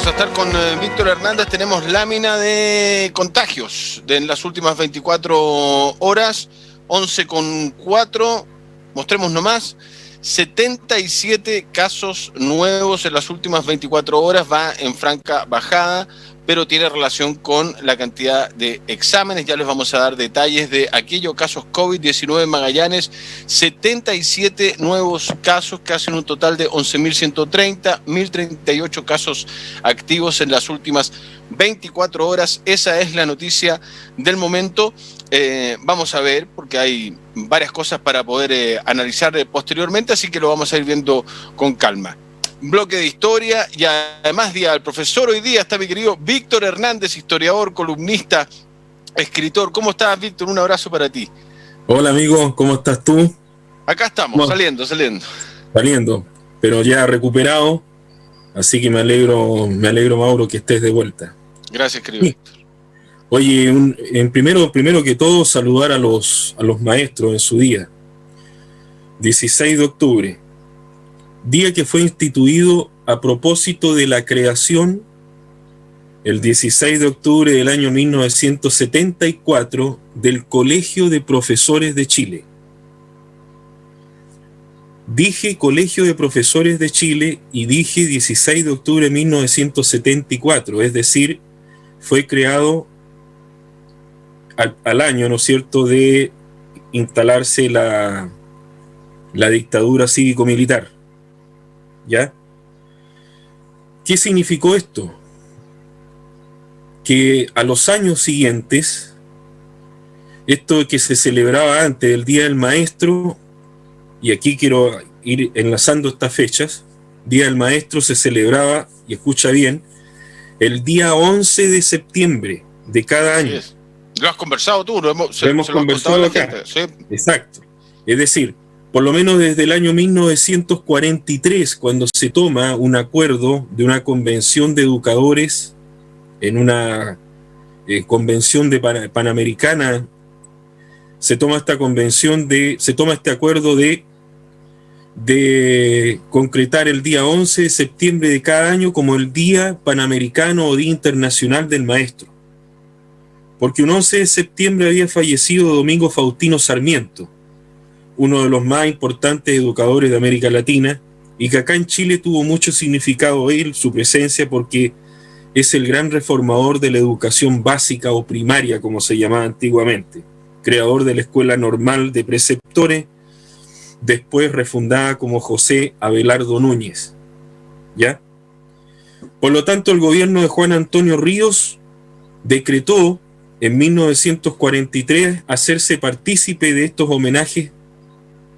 Vamos a estar con Víctor Hernández. Tenemos lámina de contagios en las últimas 24 horas, 11,4. Mostremos nomás, 77 casos nuevos en las últimas 24 horas. Va en franca bajada, pero tiene relación con la cantidad de exámenes. Ya les vamos a dar detalles de aquellos casos COVID-19 en Magallanes. 77 nuevos casos, que hacen un total de 11.130, 1.038 casos activos en las últimas 24 horas. Esa es la noticia del momento. Vamos a ver, porque hay varias cosas para poder analizar posteriormente, así que lo vamos a ir viendo con calma. Bloque de historia y además día del profesor. Hoy día está mi querido Víctor Hernández, historiador, columnista, escritor. ¿Cómo estás, Víctor? Un abrazo para ti. Hola, amigo, ¿cómo estás tú? Acá estamos, saliendo. Saliendo, pero ya recuperado, así que me alegro, Mauro, que estés de vuelta. Gracias, querido Víctor. Oye, primero que todo, saludar a los maestros en su día. 16 de octubre. Día que fue instituido a propósito de la creación, el 16 de octubre del año 1974, del Colegio de Profesores de Chile. Dije Colegio de Profesores de Chile y dije 16 de octubre de 1974, es decir, fue creado al año, ¿no es cierto?, de instalarse la dictadura cívico-militar. ¿Ya? ¿Qué significó esto? Que a los años siguientes, esto que se celebraba antes del Día del Maestro, y aquí quiero ir enlazando estas fechas, Día del Maestro se celebraba, y escucha bien, el día 11 de septiembre de cada año. Sí, lo has conversado tú, lo hemos conversado acá. Gente, ¿sí? Exacto. Es decir, por lo menos desde el año 1943, cuando se toma un acuerdo de una convención de educadores, en una convención panamericana, se toma este acuerdo de concretar el día 11 de septiembre de cada año como el Día Panamericano o Día Internacional del Maestro. Porque un 11 de septiembre había fallecido Domingo Faustino Sarmiento, uno de los más importantes educadores de América Latina, y que acá en Chile tuvo mucho significado su presencia, porque es el gran reformador de la educación básica o primaria, como se llamaba antiguamente, creador de la Escuela Normal de Preceptores, después refundada como José Abelardo Núñez. ¿Ya? Por lo tanto, el gobierno de Juan Antonio Ríos decretó en 1943 hacerse partícipe de estos homenajes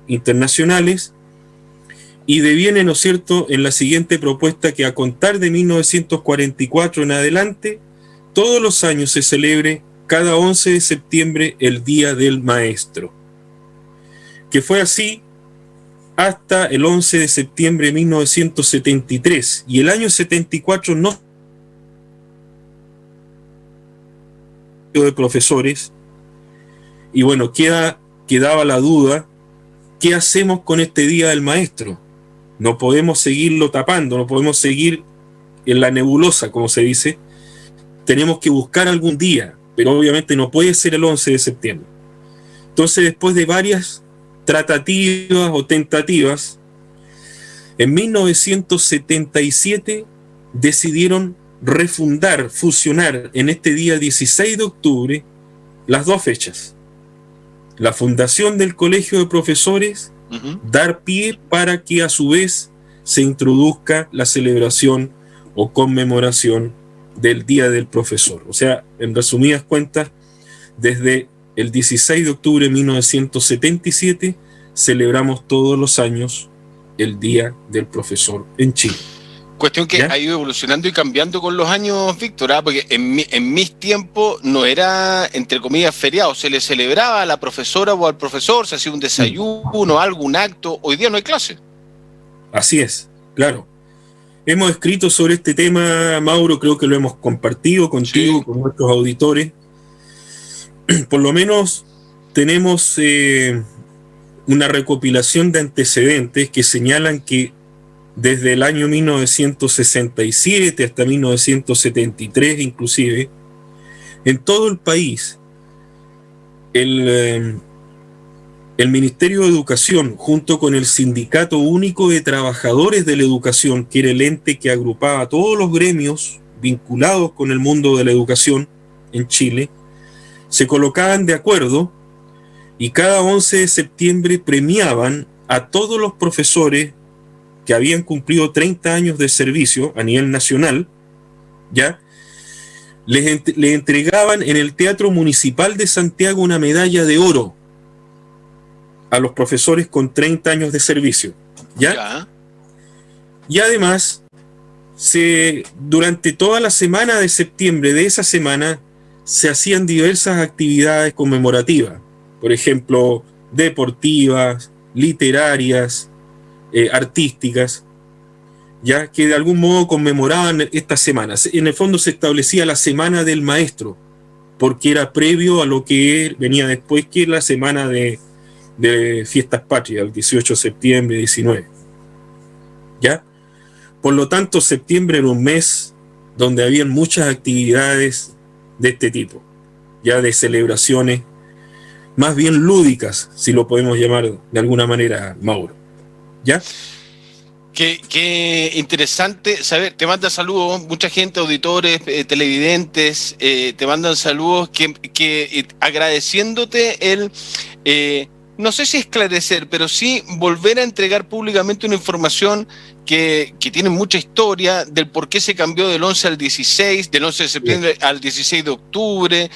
internacionales, y deviene, ¿no es cierto?, en la siguiente propuesta, que a contar de 1944 en adelante, todos los años se celebre cada 11 de septiembre el Día del Maestro, que fue así hasta el 11 de septiembre de 1973, y el año 74 no de profesores, y bueno, quedaba la duda: ¿qué hacemos con este Día del Maestro? No podemos seguirlo tapando, no podemos seguir en la nebulosa, como se dice. Tenemos que buscar algún día, pero obviamente no puede ser el 11 de septiembre. Entonces, después de varias tratativas o tentativas, en 1977 decidieron fusionar en este día 16 de octubre las dos fechas. La fundación del Colegio de Profesores, dar pie para que a su vez se introduzca la celebración o conmemoración del Día del Profesor. O sea, en resumidas cuentas, desde el 16 de octubre de 1977 celebramos todos los años el Día del Profesor en Chile. Cuestión que ha ido evolucionando y cambiando con los años, Víctor, porque en mis tiempos no era, entre comillas, feriado. Se le celebraba a la profesora o al profesor, se hacía un desayuno, algún acto. Hoy día no hay clase. Así es, claro. Hemos escrito sobre este tema, Mauro, creo que lo hemos compartido contigo, con nuestros auditores. Por lo menos tenemos una recopilación de antecedentes que señalan que desde el año 1967 hasta 1973 inclusive, en todo el país, el Ministerio de Educación, junto con el Sindicato Único de Trabajadores de la Educación, que era el ente que agrupaba a todos los gremios vinculados con el mundo de la educación en Chile, se colocaban de acuerdo y cada 11 de septiembre premiaban a todos los profesores que habían cumplido 30 años de servicio a nivel nacional, ¿ya? Les entregaban en el Teatro Municipal de Santiago una medalla de oro a los profesores con 30 años de servicio, ¿ya? Y además, durante toda la semana de septiembre de esa semana se hacían diversas actividades conmemorativas, por ejemplo, deportivas, literarias, artísticas, ya que de algún modo conmemoraban estas semanas. En el fondo se establecía la Semana del Maestro, porque era previo a lo que venía después, que es la semana de Fiestas Patrias, el 18 de septiembre, 19. ¿Ya? Por lo tanto, septiembre era un mes donde habían muchas actividades de este tipo, ya de celebraciones, más bien lúdicas, si lo podemos llamar de alguna manera, Mauro. ¿Ya? Qué interesante saber. Te mandan saludos mucha gente, auditores, televidentes, te mandan saludos que agradeciéndote el, no sé si esclarecer, pero sí volver a entregar públicamente una información que tiene mucha historia del por qué se cambió del 11 al 16, del 11 de septiembre al 16 de octubre.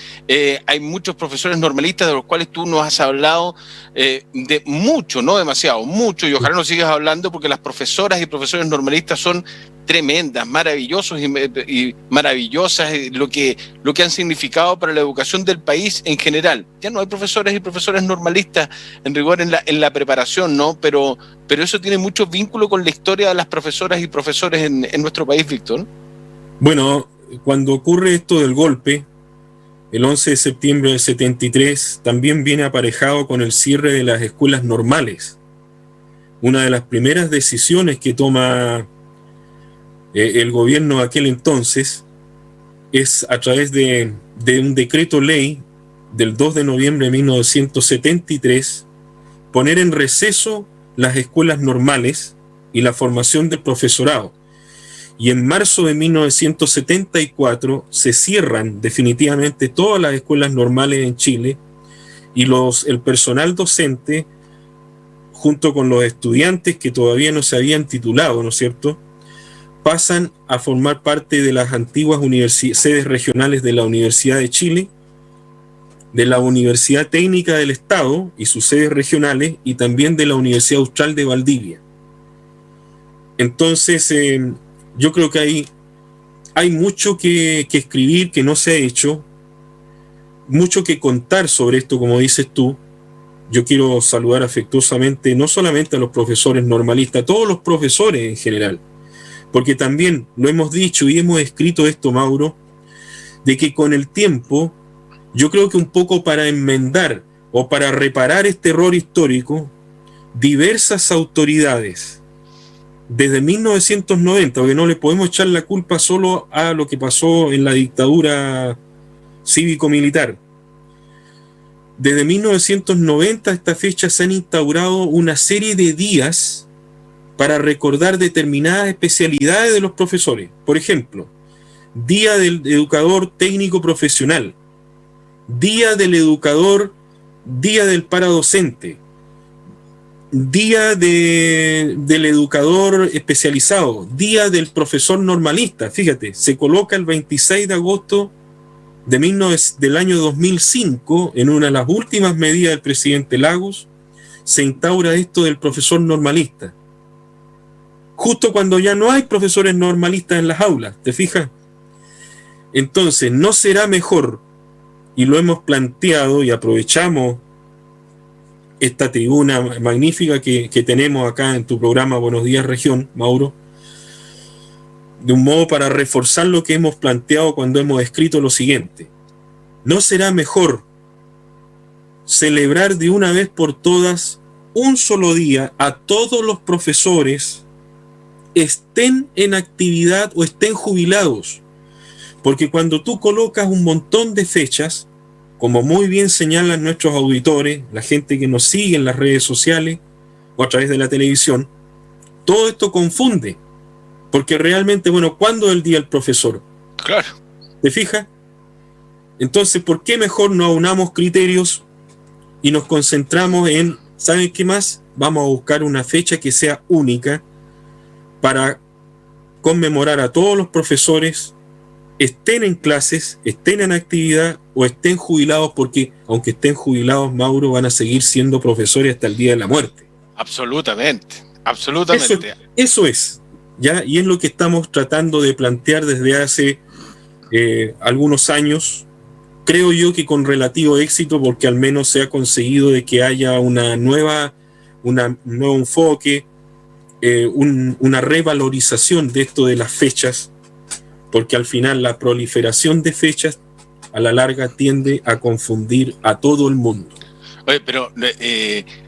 Hay muchos profesores normalistas de los cuales tú nos has hablado de mucho, no demasiado, mucho, y ojalá nos sigas hablando porque las profesoras y profesores normalistas son tremendas, maravillosos y maravillosas, lo que han significado para la educación del país en general. Ya no hay profesores y profesores normalistas en rigor en la preparación, ¿no? Pero eso tiene mucho vínculo con la historia de las profesoras y profesores en nuestro país, Víctor. Bueno, cuando ocurre esto del golpe, el 11 de septiembre del 73, también viene aparejado con el cierre de las escuelas normales. Una de las primeras decisiones que toma el gobierno de aquel entonces es a través de un decreto ley del 2 de noviembre de 1973 poner en receso las escuelas normales y la formación del profesorado. Y en marzo de 1974 se cierran definitivamente todas las escuelas normales en Chile y el personal docente, junto con los estudiantes que todavía no se habían titulado, ¿no es cierto?, pasan a formar parte de las antiguas sedes regionales de la Universidad de Chile, de la Universidad Técnica del Estado y sus sedes regionales, y también de la Universidad Austral de Valdivia. Entonces, yo creo que hay mucho que escribir que no se ha hecho, mucho que contar sobre esto, como dices tú. Yo quiero saludar afectuosamente no solamente a los profesores normalistas, a todos los profesores en general, porque también lo hemos dicho y hemos escrito esto, Mauro, de que con el tiempo, yo creo que un poco para enmendar o para reparar este error histórico, diversas autoridades, desde 1990, porque no le podemos echar la culpa solo a lo que pasó en la dictadura cívico-militar, desde 1990 a esta fecha se han instaurado una serie de días para recordar determinadas especialidades de los profesores. Por ejemplo, Día del Educador Técnico Profesional, Día del Educador, Día del Paradocente, Día del Educador Especializado, Día del Profesor Normalista. Fíjate, se coloca el 26 de agosto del año 2005, en una de las últimas medidas del presidente Lagos, se instaura esto del profesor normalista. Justo cuando ya no hay profesores normalistas en las aulas, ¿te fijas? Entonces, ¿no será mejor, y lo hemos planteado y aprovechamos esta tribuna magnífica que tenemos acá en tu programa Buenos Días Región, Mauro, de un modo para reforzar lo que hemos planteado cuando hemos escrito lo siguiente? ¿No será mejor celebrar de una vez por todas un solo día a todos los profesores estén en actividad o estén jubilados. Porque cuando tú colocas un montón de fechas, como muy bien señalan nuestros auditores, la gente que nos sigue en las redes sociales o a través de la televisión, todo esto confunde. Porque realmente, bueno, ¿cuándo es el día del profesor? Claro. ¿Te fijas? Entonces, ¿por qué mejor no aunamos criterios y nos concentramos en, ¿saben qué más? Vamos a buscar una fecha que sea única para conmemorar a todos los profesores, estén en clases, estén en actividad o estén jubilados, porque aunque estén jubilados, Mauro, van a seguir siendo profesores hasta el día de la muerte. Absolutamente, absolutamente. Eso es, ¿ya? Y es lo que estamos tratando de plantear desde hace algunos años. Creo yo que con relativo éxito, porque al menos se ha conseguido de que haya un nuevo enfoque, una revalorización de esto de las fechas, porque al final la proliferación de fechas a la larga tiende a confundir a todo el mundo. Oye, pero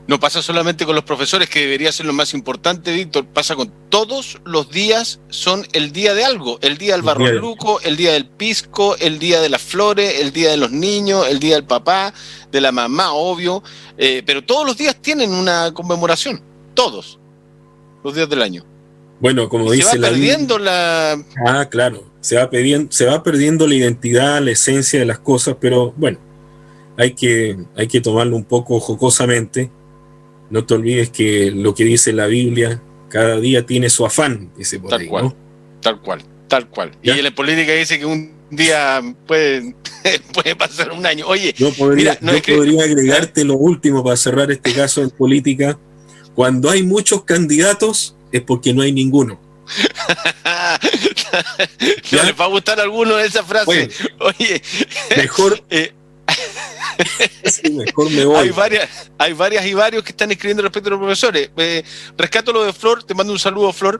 no pasa solamente con los profesores, que debería ser lo más importante, Víctor, pasa con todos los días, son el día de algo, el día del barroluco, el día del pisco, el día de las flores, el día de los niños, el día del papá, de la mamá, obvio, pero todos los días tienen una conmemoración, todos los días del año. Bueno, como dice la perdiendo la... Ah, claro, se va perdiendo la identidad, la esencia de las cosas, pero bueno, hay que tomarlo un poco jocosamente. No te olvides que lo que dice la Biblia, cada día tiene su afán, dice por ahí, ¿no? Tal cual. ¿Ya? Y en la política dice que un día puede pasar un año. Oye, yo podría agregarte lo último para cerrar este caso en política. Cuando hay muchos candidatos es porque no hay ninguno. No les va a gustar a alguno de esa frase. Bueno, oye, mejor... Sí, mejor me voy. Hay varias y varios que están escribiendo respecto a los profesores. Rescato lo de Flor, te mando un saludo, Flor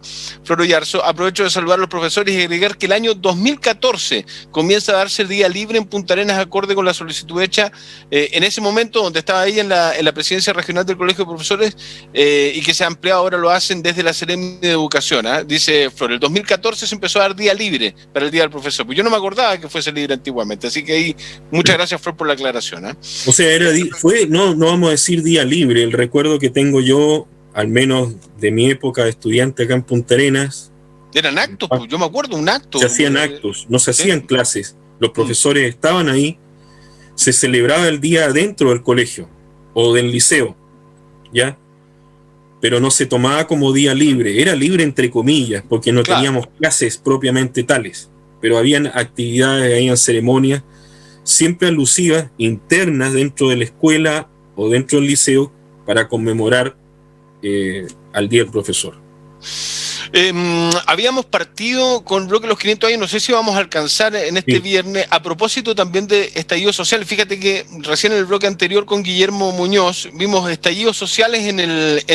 Oyarzo. Aprovecho de saludar a los profesores y agregar que el año 2014 comienza a darse el día libre en Punta Arenas, acorde con la solicitud hecha en ese momento, donde estaba ahí en la presidencia regional del Colegio de Profesores, y que se ha ampliado, ahora lo hacen desde la Seremi de Educación. Dice Flor, el 2014 se empezó a dar día libre para el día del profesor. Pues yo no me acordaba que fuese libre antiguamente, así que ahí muchas gracias, Flor, por la aclaración. O sea, no vamos a decir día libre. El recuerdo que tengo yo, al menos de mi época de estudiante acá en Punta Arenas, eran actos, pues, yo me acuerdo, un acto. Se hacían actos, no se hacían clases. Los profesores estaban ahí, se celebraba el día dentro del colegio o del liceo, ¿ya? Pero no se tomaba como día libre. Era libre entre comillas, porque no teníamos clases propiamente tales, pero habían actividades, habían ceremonias siempre alusivas, internas dentro de la escuela o dentro del liceo, para conmemorar al Día del Profesor. Habíamos partido con bloque los 500 años, no sé si vamos a alcanzar en este viernes, a propósito también de estallido social. Fíjate que recién en el bloque anterior con Guillermo Muñoz vimos estallidos sociales en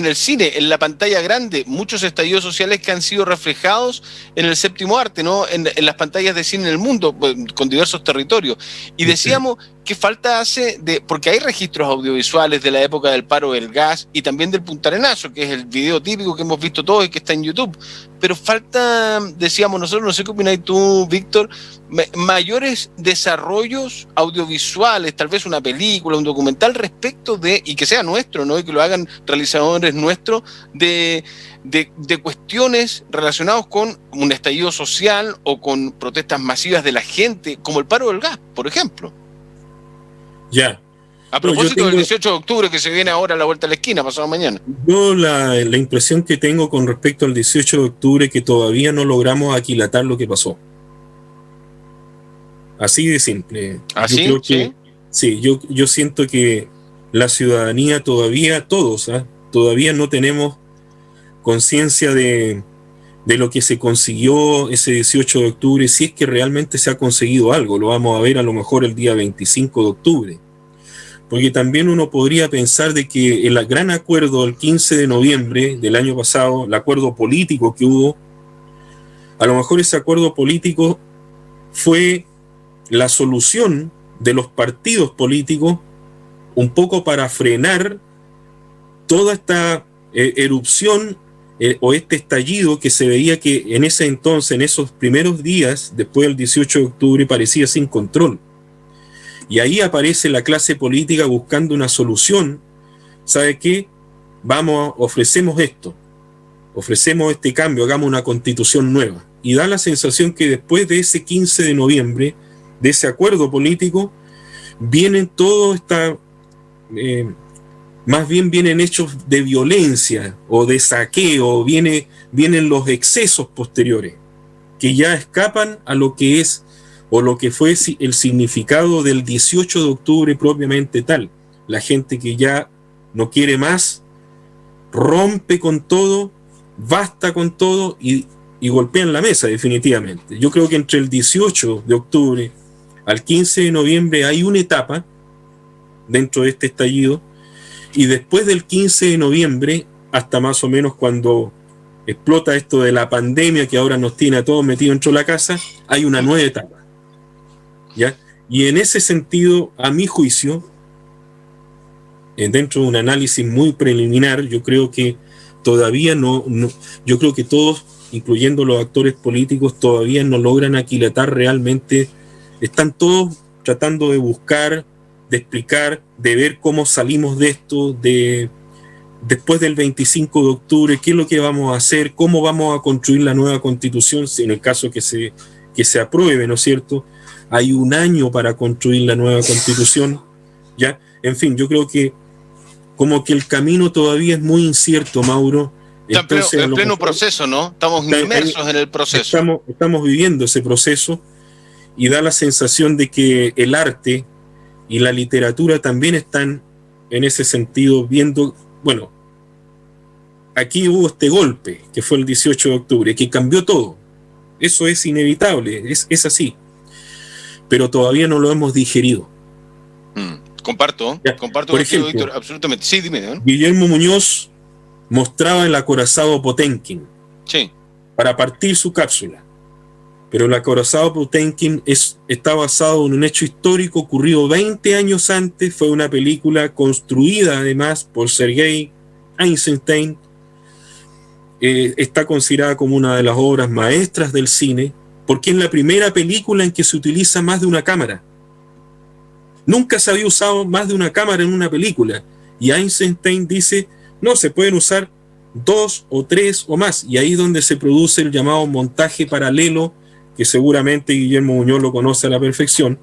el cine, en la pantalla grande, muchos estallidos sociales que han sido reflejados en el séptimo arte, ¿no? En las pantallas de cine en el mundo, con diversos territorios. Y decíamos, ¿qué falta hace porque hay registros audiovisuales de la época del paro del gas y también del puntarenazo, que es el video típico que hemos visto todos y que está en YouTube? Pero falta, decíamos nosotros, no sé qué opináis tú, Víctor, mayores desarrollos audiovisuales, tal vez una película, un documental respecto de, y que sea nuestro, ¿no? Y que lo hagan realizadores nuestros, de cuestiones relacionadas con un estallido social o con protestas masivas de la gente, como el paro del gas, por ejemplo. Ya. A propósito del 18 de octubre que se viene ahora a la vuelta de la esquina, pasado mañana. Yo la impresión que tengo con respecto al 18 de octubre es que todavía no logramos aquilatar lo que pasó. Así de simple. ¿Así? Yo creo que, sí, yo siento que la ciudadanía todavía, todos, todavía no tenemos conciencia de lo que se consiguió ese 18 de octubre, si es que realmente se ha conseguido algo. Lo vamos a ver a lo mejor el día 25 de octubre. Porque también uno podría pensar de que el gran acuerdo del 15 de noviembre del año pasado, el acuerdo político que hubo, a lo mejor ese acuerdo político fue la solución de los partidos políticos un poco para frenar toda esta erupción o este estallido que se veía que en ese entonces, en esos primeros días, después del 18 de octubre, parecía sin control. Y ahí aparece la clase política buscando una solución. ¿Sabe qué? Ofrecemos esto, ofrecemos este cambio, hagamos una constitución nueva. Y da la sensación que después de ese 15 de noviembre, de ese acuerdo político, vienen todo esta... más bien vienen hechos de violencia o de saqueo, vienen los excesos posteriores, que ya escapan a lo que es o lo que fue el significado del 18 de octubre propiamente tal. La gente que ya no quiere más, rompe con todo, basta con todo y golpean la mesa definitivamente. Yo creo que entre el 18 de octubre al 15 de noviembre hay una etapa dentro de este estallido, y después del 15 de noviembre, hasta más o menos cuando explota esto de la pandemia que ahora nos tiene a todos metidos dentro de la casa, hay una nueva etapa. ¿Ya? Y en ese sentido, a mi juicio, dentro de un análisis muy preliminar, yo creo que todavía yo creo que todos, incluyendo los actores políticos, todavía no logran aquilatar realmente, están todos tratando de buscar, de explicar, de ver cómo salimos de esto, después del 25 de octubre, qué es lo que vamos a hacer, cómo vamos a construir la nueva constitución, en el caso que se apruebe, ¿no es cierto? Hay un año para construir la nueva constitución, ¿ya? En fin, yo creo que como que el camino todavía es muy incierto, Mauro. Está en pleno proceso, ¿no? Estamos inmersos en el proceso. Estamos viviendo ese proceso y da la sensación de que el arte y la literatura también están en ese sentido viendo, bueno, aquí hubo este golpe, que fue el 18 de octubre, que cambió todo. Eso es inevitable, es así. Pero todavía no lo hemos digerido. Comparto por ejemplo, Víctor, absolutamente. Sí, dime, ¿no? Guillermo Muñoz mostraba el acorazado Potenkin, sí, para partir su cápsula. Pero el acorazado Potenkin está basado en un hecho histórico ocurrido 20 años antes. Fue una película construida además por Sergei Eisenstein. Está considerada como una de las obras maestras del cine, porque es la primera película en que se utiliza más de una cámara. Nunca se había usado más de una cámara en una película. Y Eisenstein dice, no, se pueden usar 2 o 3 o más. Y ahí es donde se produce el llamado montaje paralelo, que seguramente Guillermo Muñoz lo conoce a la perfección.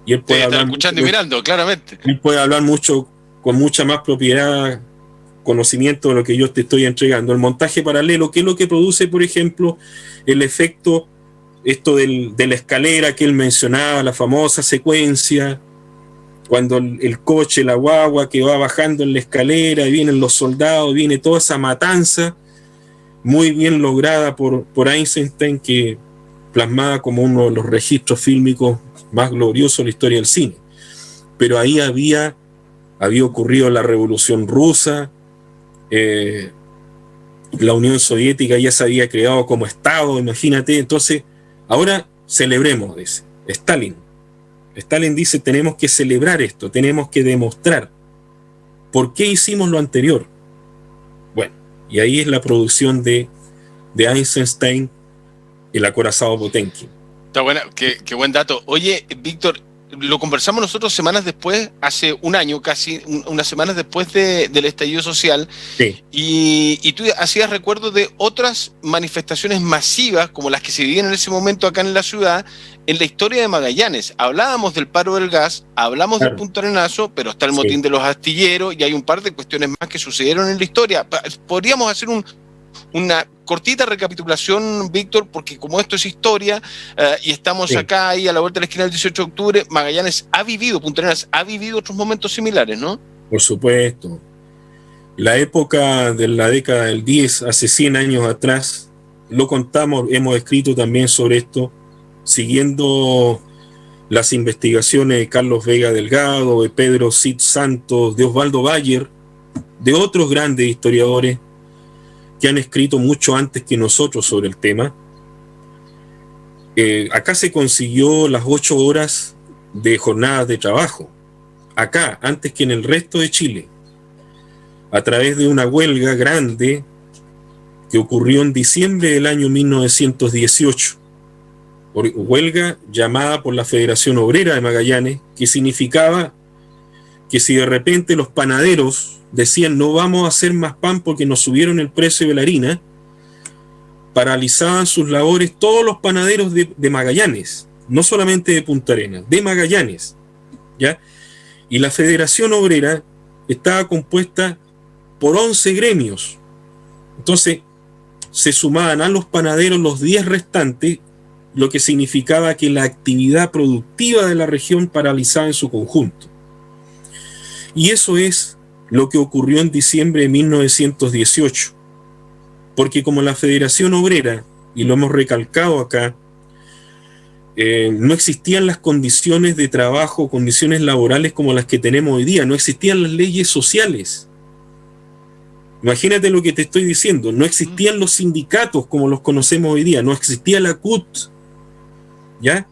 Y él puede hablar escuchando y mirando, claramente. Él puede hablar con mucha más propiedad, conocimiento de lo que yo te estoy entregando. El montaje paralelo, que es lo que produce, por ejemplo, el efecto, esto de la escalera que él mencionaba, la famosa secuencia, cuando el coche, la guagua que va bajando en la escalera, y vienen los soldados, viene toda esa matanza, muy bien lograda por Eisenstein, que plasmada como uno de los registros fílmicos más gloriosos de la historia del cine. Pero ahí había ocurrido la Revolución Rusa, la Unión Soviética ya se había creado como Estado, imagínate. Entonces, ahora celebremos, dice Stalin. Stalin dice, tenemos que celebrar esto, tenemos que demostrar por qué hicimos lo anterior. Bueno, y ahí es la producción de Eisenstein, el acorazado Potenkin. Está buena, qué buen dato. Oye, Víctor, lo conversamos nosotros semanas después, hace un año casi, unas semanas después del estallido social, sí. Y tú hacías recuerdo de otras manifestaciones masivas, como las que se vivían en ese momento acá en la ciudad, en la historia de Magallanes. Hablábamos del paro del gas, hablamos del Punta Arenazo, pero está el motín de los astilleros, y hay un par de cuestiones más que sucedieron en la historia. Podríamos hacer una cortita recapitulación, Víctor, porque como esto es historia, y estamos acá ahí a la vuelta de la esquina del 18 de octubre, Magallanes ha vivido, Punta Arenas ha vivido otros momentos similares, ¿no? Por supuesto. La época de la década del 10, hace 100 años atrás, lo contamos, hemos escrito también sobre esto, siguiendo las investigaciones de Carlos Vega Delgado, de Pedro Cid Santos, de Osvaldo Bayer, de otros grandes historiadores que han escrito mucho antes que nosotros sobre el tema. Acá se consiguió las 8 horas de jornadas de trabajo, acá, antes que en el resto de Chile, a través de una huelga grande que ocurrió en diciembre del año 1918, huelga llamada por la Federación Obrera de Magallanes, que significaba que si de repente los panaderos decían no vamos a hacer más pan porque nos subieron el precio de la harina, paralizaban sus labores todos los panaderos de Magallanes, no solamente de Punta Arenas, de Magallanes, ¿ya? Y la Federación Obrera estaba compuesta por 11 gremios. Entonces, se sumaban a los panaderos los 10 restantes, lo que significaba que la actividad productiva de la región paralizaba en su conjunto. Y eso es lo que ocurrió en diciembre de 1918. Porque como la Federación Obrera, y lo hemos recalcado acá, no existían las condiciones de trabajo, condiciones laborales como las que tenemos hoy día, no existían las leyes sociales. Imagínate lo que te estoy diciendo, no existían los sindicatos como los conocemos hoy día, no existía la CUT, ¿ya?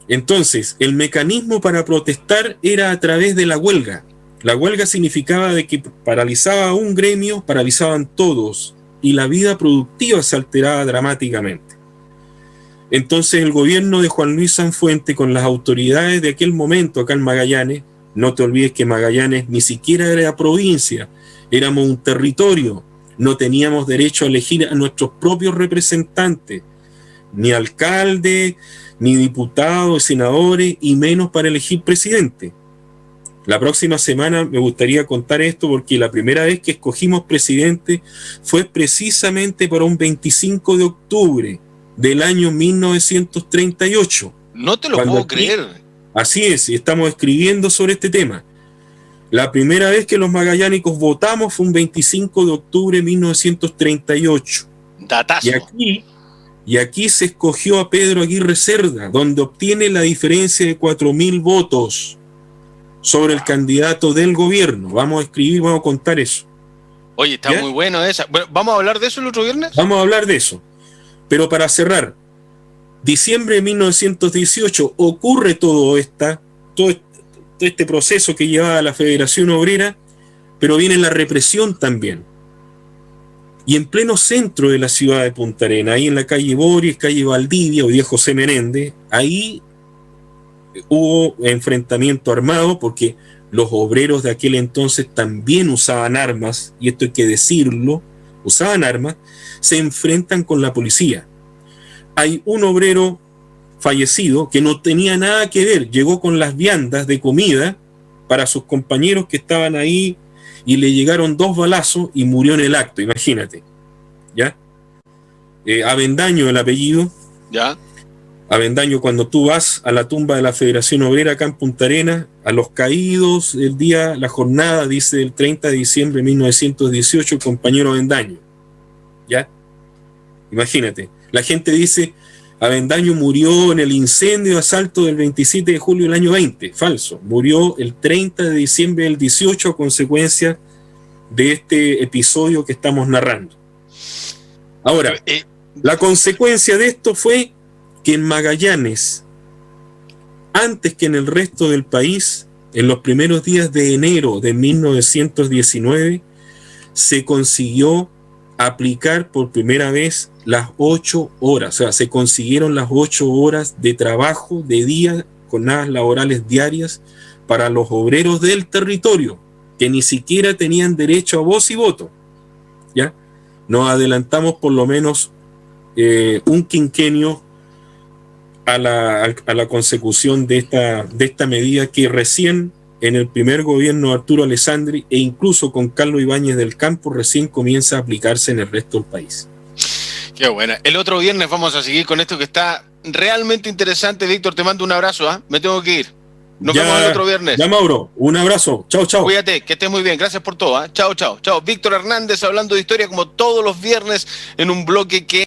Entonces, el mecanismo para protestar era a través de la huelga. La huelga significaba de que paralizaba un gremio, paralizaban todos, y la vida productiva se alteraba dramáticamente. Entonces el gobierno de Juan Luis Sanfuente, con las autoridades de aquel momento acá en Magallanes, no te olvides que Magallanes ni siquiera era provincia, éramos un territorio, no teníamos derecho a elegir a nuestros propios representantes, ni alcalde, ni diputados, senadores, y menos para elegir presidente. La próxima semana me gustaría contar esto porque la primera vez que escogimos presidente fue precisamente para un 25 de octubre del año 1938. No te lo puedo creer. Así es, y estamos escribiendo sobre este tema. La primera vez que los magallánicos votamos fue un 25 de octubre de 1938. Datazo. Y aquí se escogió a Pedro Aguirre Cerda, donde obtiene la diferencia de 4.000 votos sobre el candidato del gobierno. Vamos a escribir, vamos a contar eso. Oye, está muy bueno esa. Bueno, ¿vamos a hablar de eso el otro viernes? Vamos a hablar de eso. Pero para cerrar, diciembre de 1918 ocurre todo este proceso que llevaba la Federación Obrera, pero viene la represión también. Y en pleno centro de la ciudad de Punta Arenas, ahí en la calle Boris, calle Valdivia, hoy día José Menéndez, ahí hubo enfrentamiento armado porque los obreros de aquel entonces también usaban armas, y esto hay que decirlo, usaban armas, se enfrentan con la policía. Hay un obrero fallecido que no tenía nada que ver, llegó con las viandas de comida para sus compañeros que estaban ahí y le llegaron 2 balazos y murió en el acto, imagínate. ¿Ya? Avendaño el apellido. ¿Ya? Avendaño, cuando tú vas a la tumba de la Federación Obrera acá en Punta Arenas, a los caídos, el día, la jornada, dice el 30 de diciembre de 1918, el compañero Avendaño. ¿Ya? Imagínate, la gente dice, Avendaño murió en el incendio asalto del 27 de julio del año 20, falso, murió el 30 de diciembre del 18 a consecuencia de este episodio que estamos narrando. Ahora, la consecuencia de esto fue que en Magallanes, antes que en el resto del país, en los primeros días de enero de 1919, se consiguió aplicar por primera vez las 8 horas, o sea, se consiguieron las 8 horas de trabajo de día, jornadas laborales diarias para los obreros del territorio, que ni siquiera tenían derecho a voz y voto. ¿Ya? Nos adelantamos por lo menos un quinquenio a la consecución de esta medida que recién en el primer gobierno de Arturo Alessandri e incluso con Carlos Ibáñez del Campo recién comienza a aplicarse en el resto del país. Qué buena. El otro viernes vamos a seguir con esto que está realmente interesante. Víctor, te mando un abrazo. Me tengo que ir. Nos vemos el otro viernes. Ya, Mauro. Un abrazo. Chao, chao. Cuídate, que estés muy bien. Gracias por todo. Chao, chao, chao. Víctor Hernández hablando de historia como todos los viernes en un bloque que...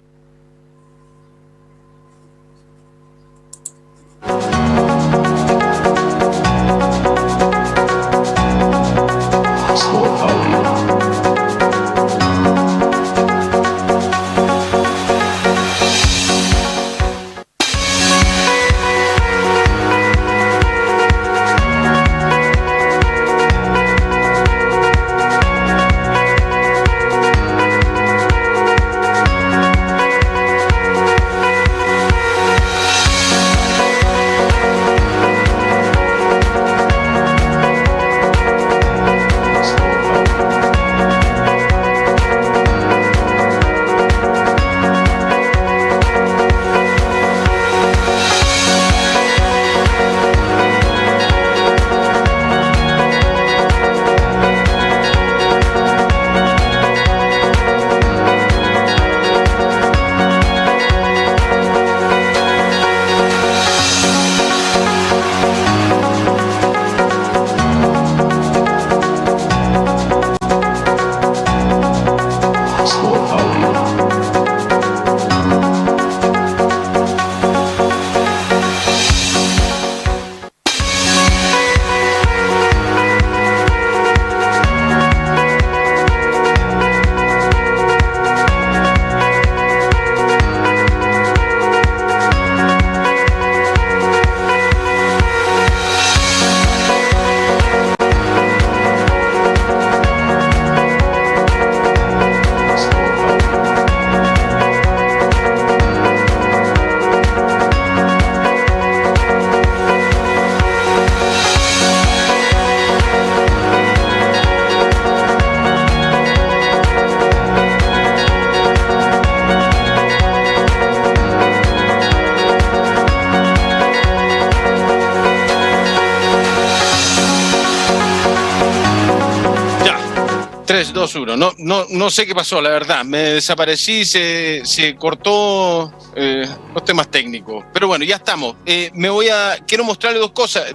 2-1. No sé qué pasó, la verdad. Me desaparecí, se cortó los temas técnicos. Pero bueno, ya estamos. Quiero mostrarle dos cosas.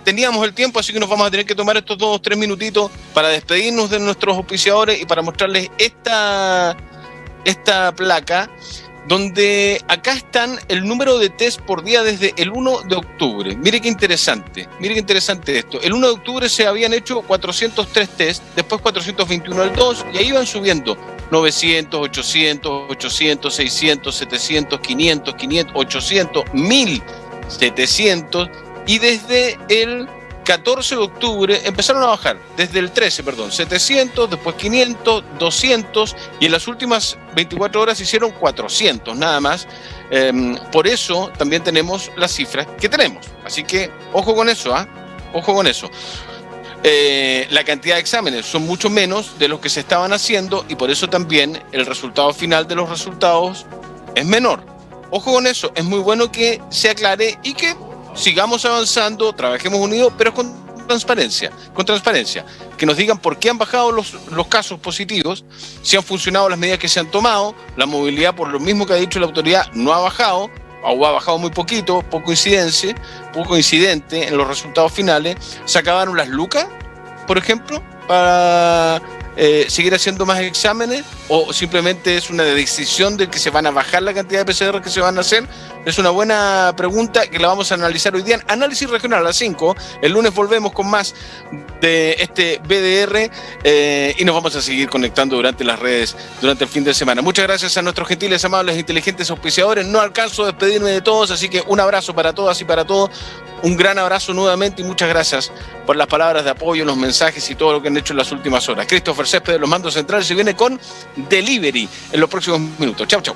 Teníamos el tiempo, así que nos vamos a tener que tomar estos 2 o 3 minutitos para despedirnos de nuestros auspiciadores y para mostrarles esta placa, donde acá están el número de test por día desde el 1 de octubre. Mire qué interesante esto. El 1 de octubre se habían hecho 403 test, después 421 el 2, y ahí iban subiendo 900, 800, 800, 600, 700, 500, 500, 800, 1700, y desde el 14 de octubre empezaron a bajar, desde el 13, 700, después 500, 200, y en las últimas 24 horas hicieron 400 nada más. Por eso también tenemos las cifras que tenemos. Así que ojo con eso, ojo con eso. La cantidad de exámenes son mucho menos de los que se estaban haciendo, y por eso también el resultado final de los resultados es menor. Ojo con eso, es muy bueno que se aclare y que sigamos avanzando, trabajemos unidos, pero con transparencia. Que nos digan por qué han bajado los casos positivos, si han funcionado las medidas que se han tomado. La movilidad, por lo mismo que ha dicho la autoridad, no ha bajado, o ha bajado muy poquito, poco incidente en los resultados finales. Se acabaron las lucas, por ejemplo, para seguir haciendo más exámenes, o simplemente es una decisión de que se van a bajar la cantidad de PCR que se van a hacer. Es una buena pregunta que la vamos a analizar hoy día en Análisis Regional a las 5. El lunes volvemos con más de este BDR y nos vamos a seguir conectando durante las redes durante el fin de semana. Muchas gracias a nuestros gentiles, amables, inteligentes auspiciadores. No alcanzo a despedirme de todos, así que un abrazo para todas y para todos. Un gran abrazo nuevamente y muchas gracias por las palabras de apoyo, los mensajes y todo lo que han hecho en las últimas horas. Christopher Céspedes de los mandos centrales se viene con Delivery en los próximos minutos. Chau, chau.